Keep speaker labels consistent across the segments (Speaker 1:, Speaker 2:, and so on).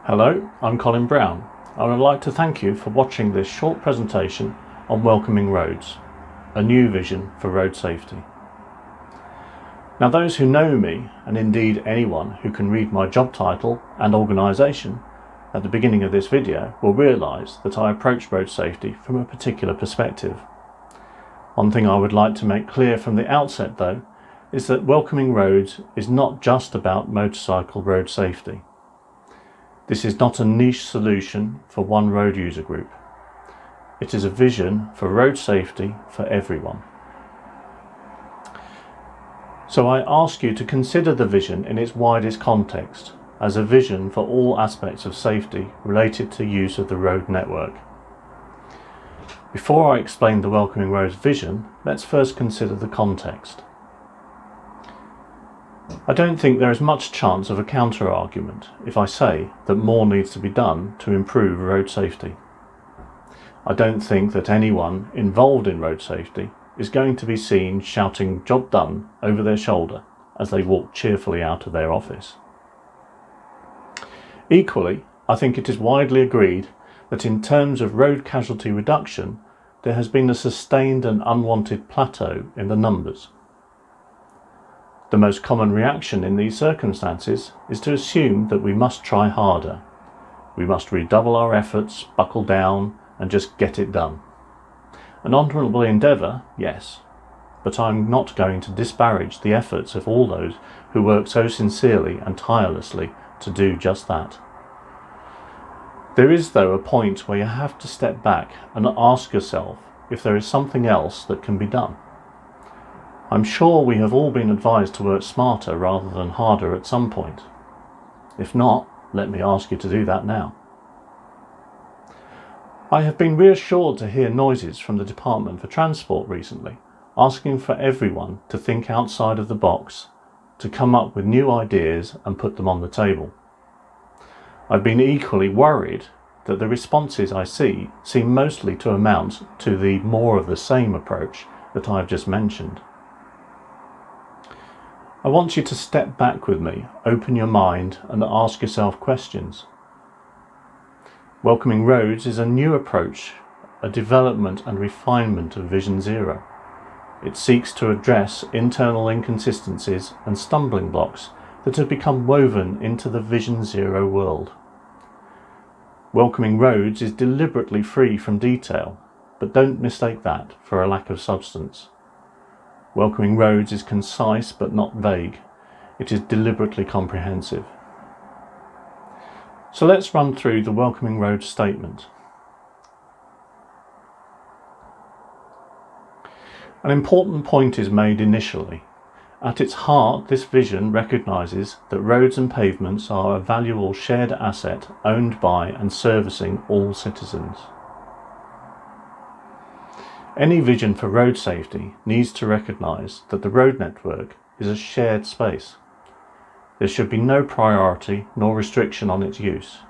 Speaker 1: Hello, I'm Colin Brown. I would like to thank you for watching this short presentation on welcoming roads, a new vision for road safety. Now, those who know me, and indeed anyone who can read my job title and organisation at the beginning of this video, will realise that I approach road safety from a particular perspective. One thing I would like to make clear from the outset, though, is that welcoming roads is not just about motorcycle road safety. This is not a niche solution for one road user group. It is a vision for road safety for everyone. So I ask you to consider the vision in its widest context, as a vision for all aspects of safety related to use of the road network. Before I explain the Welcoming Roads vision, let's first consider the context. I don't think there is much chance of a counter-argument if I say that more needs to be done to improve road safety. I don't think that anyone involved in road safety is going to be seen shouting "job done" over their shoulder as they walk cheerfully out of their office. Equally, I think it is widely agreed that in terms of road casualty reduction, there has been a sustained and unwanted plateau in the numbers. The most common reaction in these circumstances is to assume that we must try harder. We must redouble our efforts, buckle down, and just get it done. An honourable endeavour, yes, but I'm not going to disparage the efforts of all those who work so sincerely and tirelessly to do just that. There is, though, a point where you have to step back and ask yourself if there is something else that can be done. I'm sure we have all been advised to work smarter rather than harder at some point. If not, let me ask you to do that now. I have been reassured to hear noises from the Department for Transport recently, asking for everyone to think outside of the box, to come up with new ideas and put them on the table. I've been equally worried that the responses I see seem mostly to amount to the more of the same approach that I've just mentioned. I want you to step back with me, open your mind and ask yourself questions. Welcoming Roads is a new approach, a development and refinement of Vision Zero. It seeks to address internal inconsistencies and stumbling blocks that have become woven into the Vision Zero world. Welcoming Roads is deliberately free from detail, but don't mistake that for a lack of substance. Welcoming Roads is concise but not vague. It is deliberately comprehensive. So let's run through the Welcoming Roads statement. An important point is made initially. At its heart, this vision recognises that roads and pavements are a valuable shared asset owned by and servicing all citizens. Any vision for road safety needs to recognise that the road network is a shared space. There should be no priority nor restriction on its use.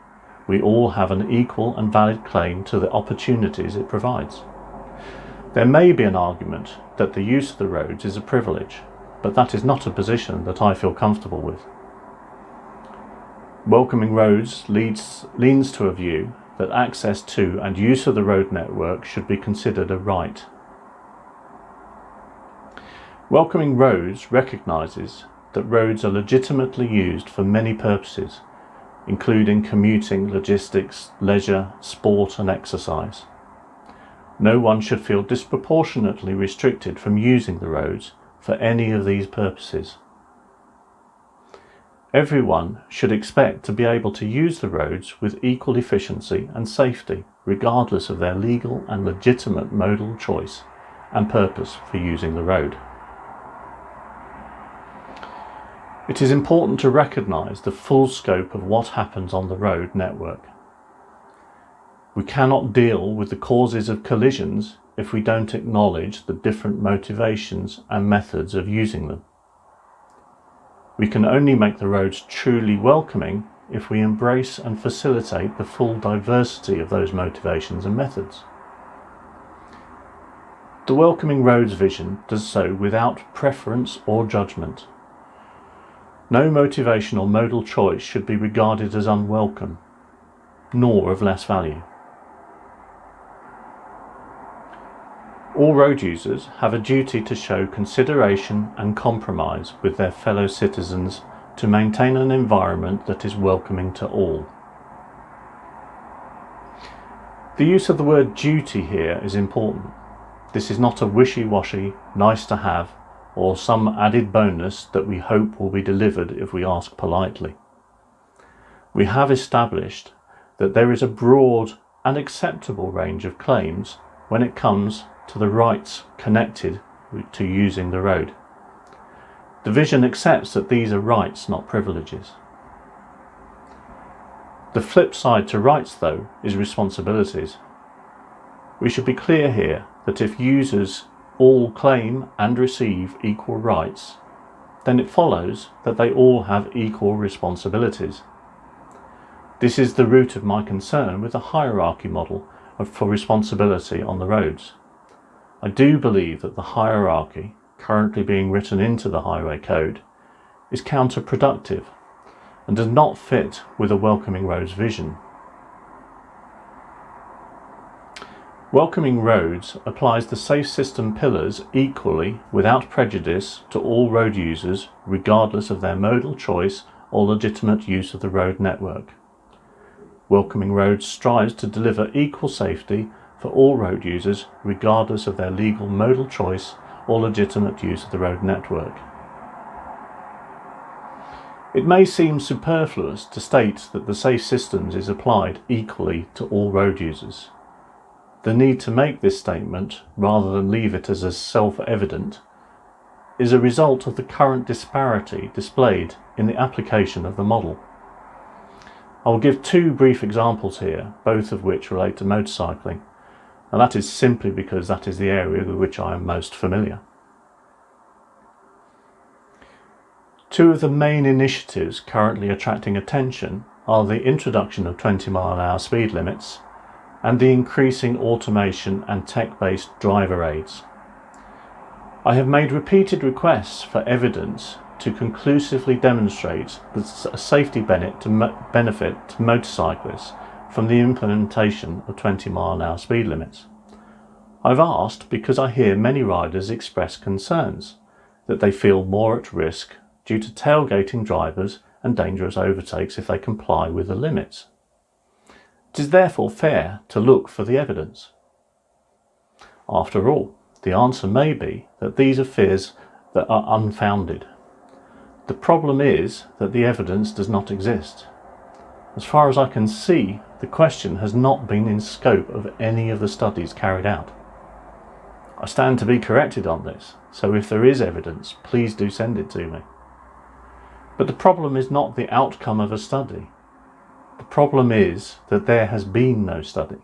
Speaker 1: We all have an equal and valid claim to the opportunities it provides. There may be an argument that the use of the roads is a privilege, but that is not a position that I feel comfortable with. Welcoming Roads leans to a view that access to and use of the road network should be considered a right. Welcoming Roads recognises that roads are legitimately used for many purposes, including commuting, logistics, leisure, sport and exercise. No one should feel disproportionately restricted from using the roads for any of these purposes. Everyone should expect to be able to use the roads with equal efficiency and safety, regardless of their legal and legitimate modal choice and purpose for using the road. It is important to recognise the full scope of what happens on the road network. We cannot deal with the causes of collisions if we don't acknowledge the different motivations and methods of using them. We can only make the roads truly welcoming if we embrace and facilitate the full diversity of those motivations and methods. The Welcoming Roads vision does so without preference or judgment. No motivation or modal choice should be regarded as unwelcome. nor of less value. All road users have a duty to show consideration and compromise with their fellow citizens to maintain an environment that is welcoming to all. The use of the word duty here is important. This is not a wishy-washy, nice to have, or some added bonus that we hope will be delivered if we ask politely. We have established that there is a broad and acceptable range of claims when it comes to the rights connected to using the road. The vision accepts that these are rights, not privileges. The flip side to rights, though, is responsibilities. We should be clear here that if users all claim and receive equal rights, then it follows that they all have equal responsibilities. This is the root of my concern with the hierarchy model for responsibility on the roads. I do believe that the hierarchy currently being written into the highway code is counterproductive and does not fit with a welcoming roads vision. Welcoming roads applies the safe system pillars equally without prejudice to all road users regardless of their modal choice or legitimate use of the road network. Welcoming roads strives to deliver equal safety for all road users regardless of their legal modal choice or legitimate use of the road network. It may seem superfluous to state that the safe systems is applied equally to all road users. The need to make this statement, rather than leave it as self-evident, is a result of the current disparity displayed in the application of the model. I will give two brief examples here, both of which relate to motorcycling, and that is simply because that is the area with which I am most familiar. Two of the main initiatives currently attracting attention are the introduction of 20-mile-an-hour speed limits and the increasing automation and tech-based driver aids. I have made repeated requests for evidence to conclusively demonstrate the safety benefit to motorcyclists from the implementation of 20-mile-an-hour speed limits. I've asked because I hear many riders express concerns that they feel more at risk due to tailgating drivers and dangerous overtakes if they comply with the limits. It is therefore fair to look for the evidence. After all, the answer may be that these are fears that are unfounded. The problem is that the evidence does not exist. As far as I can see, the question has not been in scope of any of the studies carried out. I stand to be corrected on this, so if there is evidence, please do send it to me. But the problem is not the outcome of a study. The problem is that there has been no study.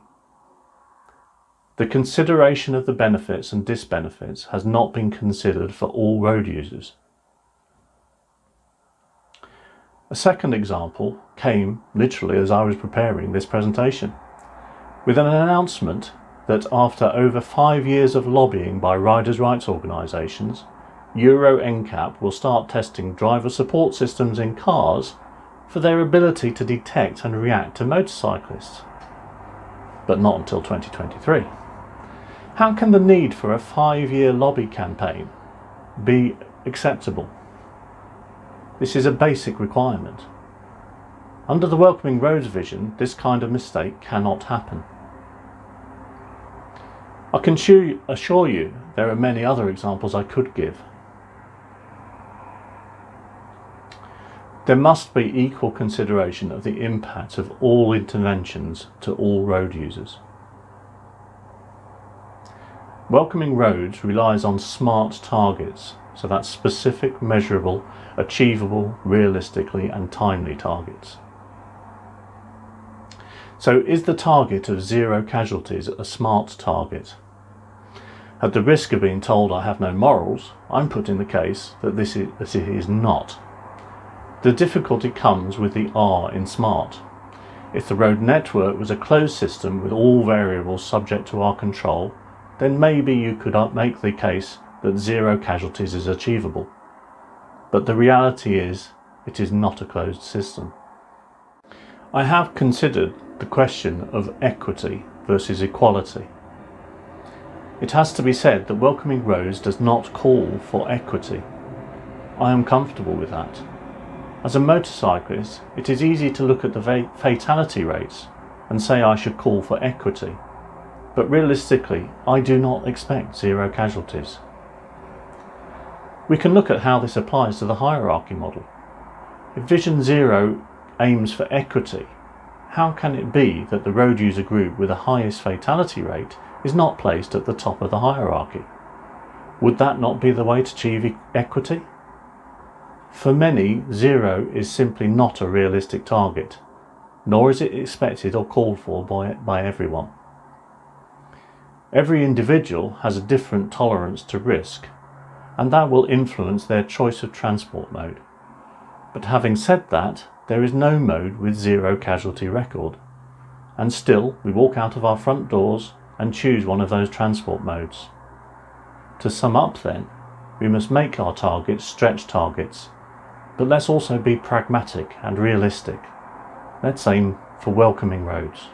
Speaker 1: The consideration of the benefits and disbenefits has not been considered for all road users. A second example came literally as I was preparing this presentation, with an announcement that after over 5 years of lobbying by riders' rights organisations, Euro NCAP will start testing driver support systems in cars for their ability to detect and react to motorcyclists, but not until 2023. How can the need for a 5-year lobby campaign be acceptable? This is a basic requirement. Under the Welcoming Roads vision, this kind of mistake cannot happen. I can assure you there are many other examples I could give. There must be equal consideration of the impact of all interventions to all road users. Welcoming Roads relies on SMART targets, so that's specific, measurable, achievable, realistically and timely targets. So is the target of 0 casualties a SMART target? At the risk of being told I have no morals, I'm putting the case that it is not. The difficulty comes with the R in SMART. If the road network was a closed system with all variables subject to our control, then maybe you could make the case that 0 casualties is achievable. But the reality is, it is not a closed system. I have considered the question of equity versus equality. It has to be said that welcoming roads does not call for equity. I am comfortable with that. As a motorcyclist, it is easy to look at the fatality rates and say I should call for equity, but realistically I do not expect zero casualties. We can look at how this applies to the hierarchy model. If Vision Zero aims for equity, how can it be that the road user group with the highest fatality rate is not placed at the top of the hierarchy? Would that not be the way to achieve equity? For many, zero is simply not a realistic target, nor is it expected or called for by everyone. Every individual has a different tolerance to risk, and that will influence their choice of transport mode. But having said that, there is no mode with zero casualty record, and still we walk out of our front doors and choose one of those transport modes. To sum up then, we must make our targets stretch targets, but let's also be pragmatic and realistic. Let's aim for welcoming roads.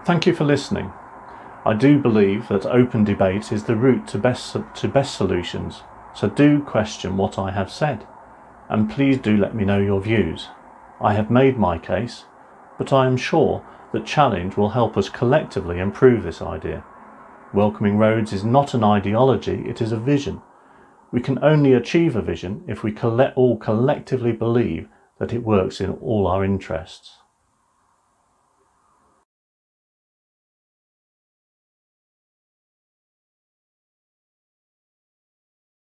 Speaker 1: Thank you for listening. I do believe that open debate is the route to best solutions, so do question what I have said, and please do let me know your views. I have made my case, but I am sure that challenge will help us collectively improve this idea. Welcoming roads is not an ideology, it is a vision. We can only achieve a vision if we all collectively believe that it works in all our interests.